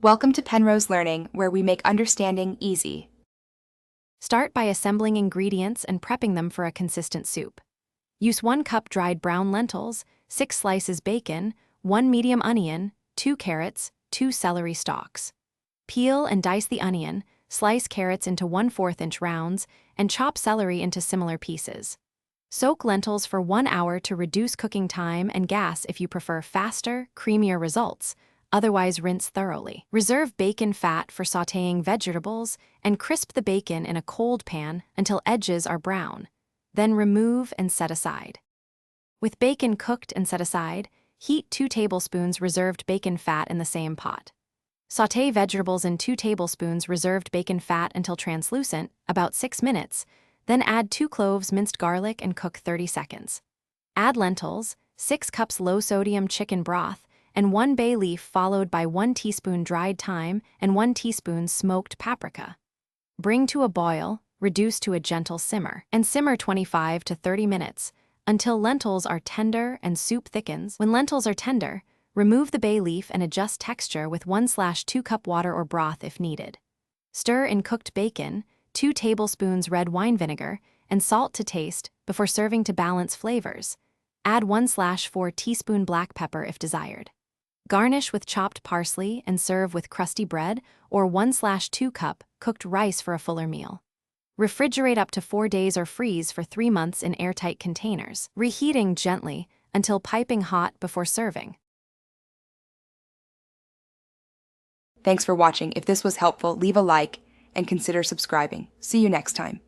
Welcome to Penrose Learning, where we make understanding easy. Start by assembling ingredients and prepping them for a consistent soup. Use 1 cup dried brown lentils, 6 slices bacon, 1 medium onion, 2 carrots, 2 celery stalks. Peel and dice the onion, slice carrots into 1/4 inch rounds, and chop celery into similar pieces. Soak lentils for 1 hour to reduce cooking time and gas if you prefer faster, creamier results. Otherwise, rinse thoroughly. Reserve bacon fat for sautéing vegetables and crisp the bacon in a cold pan until edges are brown. Then remove and set aside. With bacon cooked and set aside, heat 2 tablespoons reserved bacon fat in the same pot. Sauté vegetables in 2 tablespoons reserved bacon fat until translucent, about 6 minutes. Then add 2 cloves minced garlic and cook 30 seconds. Add lentils, 6 cups low-sodium chicken broth, and 1 bay leaf followed by 1 teaspoon dried thyme and 1 teaspoon smoked paprika. Bring to a boil, reduce to a gentle simmer, and simmer 25 to 30 minutes until lentils are tender and soup thickens. When lentils are tender, remove the bay leaf and adjust texture with 1/2 cup water or broth if needed. Stir in cooked bacon, 2 tablespoons red wine vinegar, and salt to taste before serving to balance flavors. Add 1/4 teaspoon black pepper if desired. Garnish with chopped parsley and serve with crusty bread or 1/2 cup cooked rice for a fuller meal. Refrigerate up to 4 days or freeze for 3 months in airtight containers, reheating gently until piping hot before serving. Thanks for watching. If this was helpful, leave a like and consider subscribing. See you next time.